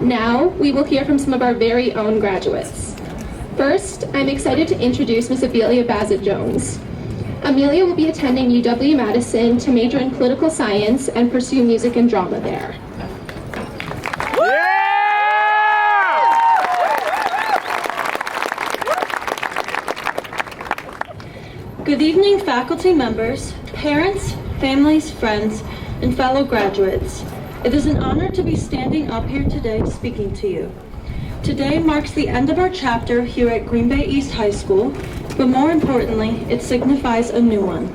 Now, we will hear from some of our very own graduates. First, I'm excited to introduce Ms. Amelia Bazett-Jones. Amelia will be attending UW-Madison to major in political science and pursue music and drama there. Good evening, faculty members, parents, families, friends, and fellow graduates. It is an honor to be standing up here today speaking to you. Today marks the end of our chapter here at Green Bay East High School, but more importantly, it signifies a new one.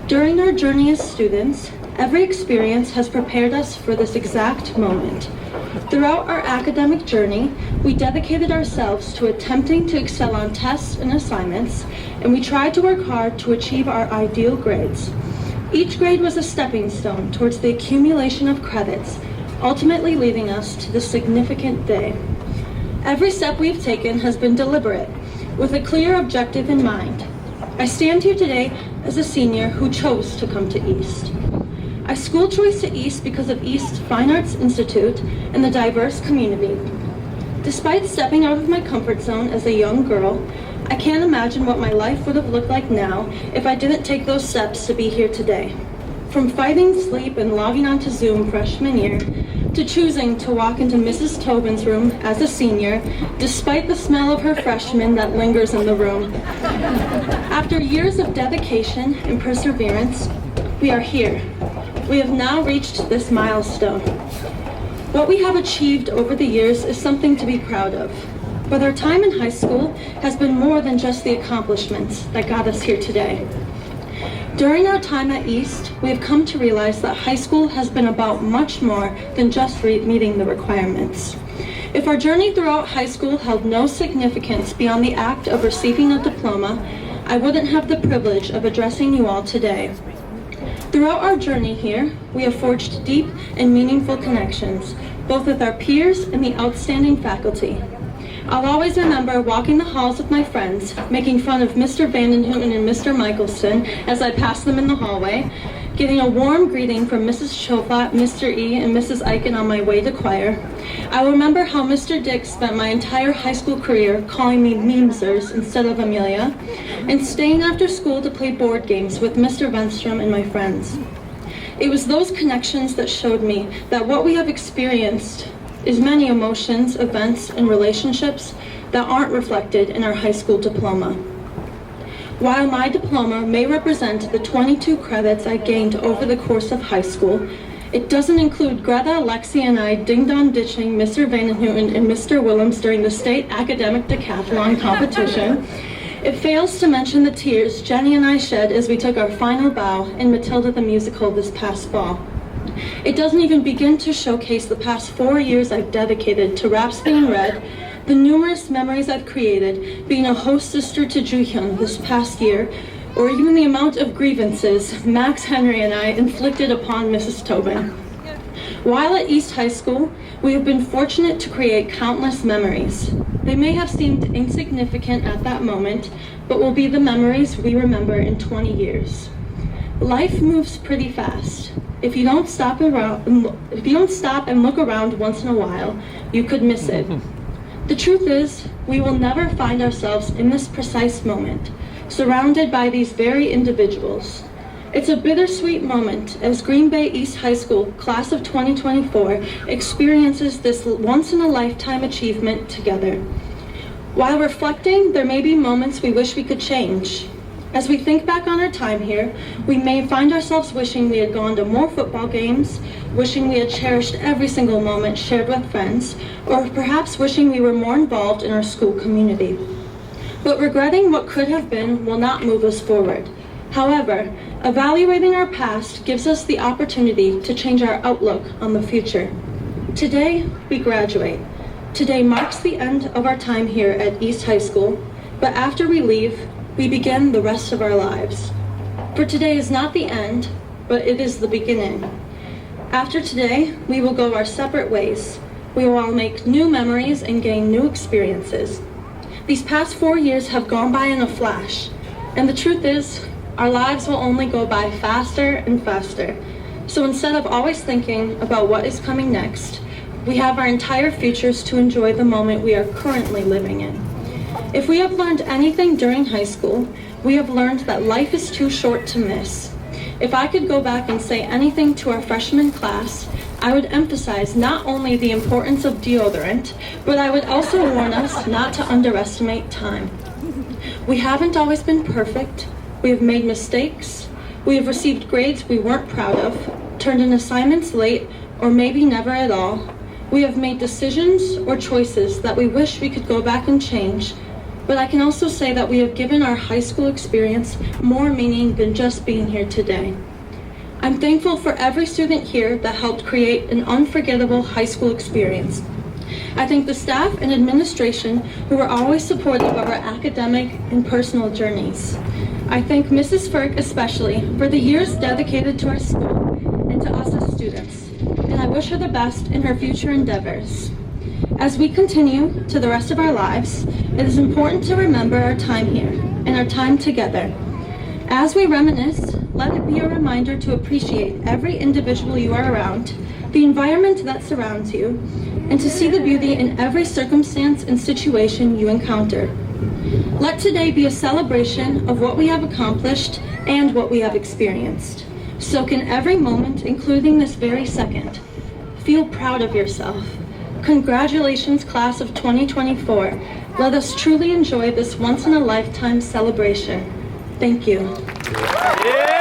During our journey as students, every experience has prepared us for this exact moment. Throughout our academic journey, we dedicated ourselves to attempting to excel on tests and assignments, and we tried to work hard to achieve our ideal grades. Each grade was a stepping stone towards the accumulation of credits, ultimately leading us to this significant day. Every step we've taken has been deliberate, with a clear objective in mind. I stand here today as a senior who chose to come to East. I school choice to East because of East Fine Arts Institute and the diverse community. Despite stepping out of my comfort zone as a young girl, I can't imagine what my life would have looked like now if I didn't take those steps to be here today. From fighting sleep and logging onto Zoom freshman year, to choosing to walk into Mrs. Tobin's room as a senior, despite the smell of her freshman that lingers in the room. After years of dedication and perseverance, we are here. We have now reached this milestone. What we have achieved over the years is something to be proud of. But our time in high school has been more than just the accomplishments that got us here today. During our time at East, we have come to realize that high school has been about much more than just meeting the requirements. If our journey throughout high school held no significance beyond the act of receiving a diploma, I wouldn't have the privilege of addressing you all today. Throughout our journey here, we have forged deep and meaningful connections, both with our peers and the outstanding faculty. I'll always remember walking the halls with my friends, making fun of Mr. Vandenhouten and Mr. Michelson as I passed them in the hallway, getting a warm greeting from Mrs. Choflat, Mr. E, and Mrs. Eichen on my way to choir. I remember how Mr. Dick spent my entire high school career calling me memesers instead of Amelia, and staying after school to play board games with Mr. Venstrom and my friends. It was those connections that showed me that what we have experienced is many emotions, events, and relationships that aren't reflected in our high school diploma. While my diploma may represent the 22 credits I gained over the course of high school, it doesn't include Greta, Lexi, and I ding-dong ditching Mr. Vandenhouten and Mr. Willems during the state academic decathlon competition. It fails to mention the tears Jenny and I shed as we took our final bow in Matilda the musical this past fall. It doesn't even begin to showcase the past 4 years I've dedicated to Rhapsody in Red, the numerous memories I've created being a host sister to Juhyun this past year, or even the amount of grievances Max, Henry, and I inflicted upon Mrs. Tobin. While at East High School, we have been fortunate to create countless memories. They may have seemed insignificant at that moment, but will be the memories we remember in 20 years. Life moves pretty fast. If you don't stop and look around once in a while, you could miss it. The truth is, we will never find ourselves in this precise moment, surrounded by these very individuals. It's a bittersweet moment as Green Bay East High School class of 2024 experiences this once-in-a-lifetime achievement together. While reflecting, there may be moments we wish we could change. As we think back on our time here, we may find ourselves wishing we had gone to more football games, wishing we had cherished every single moment shared with friends, or perhaps wishing we were more involved in our school community. But regretting what could have been will not move us forward. However, evaluating our past gives us the opportunity to change our outlook on the future. Today, we graduate. Today marks the end of our time here at East High School, but after we leave, we begin the rest of our lives. For today is not the end, but it is the beginning. After today, we will go our separate ways. We will all make new memories and gain new experiences. These past 4 years have gone by in a flash, and the truth is, our lives will only go by faster and faster. So instead of always thinking about what is coming next, We have our entire futures to enjoy the moment we are currently living in. If we have learned anything during high school, we have learned that life is too short to miss. If I could go back and say anything to our freshman class, I would emphasize not only the importance of deodorant, but I would also warn us not to underestimate time. We haven't always been perfect. We have made mistakes. We have received grades we weren't proud of, turned in assignments late, or maybe never at all. We have made decisions or choices that we wish we could go back and change, but I can also say that we have given our high school experience more meaning than just being here today. I'm thankful for every student here that helped create an unforgettable high school experience. I thank the staff and administration who were always supportive of our academic and personal journeys. I thank Mrs. Ferg especially for the years dedicated to our school and to us as students, and I wish her the best in her future endeavors. As we continue to the rest of our lives, it is important to remember our time here and our time together. As we reminisce, let it be a reminder to appreciate every individual you are around, the environment that surrounds you, and to see the beauty in every circumstance and situation you encounter. Let today be a celebration of what we have accomplished and what we have experienced. Soak in every moment, including this very second. Feel proud of yourself. Congratulations, class of 2024. Let us truly enjoy this once-in-a-lifetime celebration. Thank you. Yeah.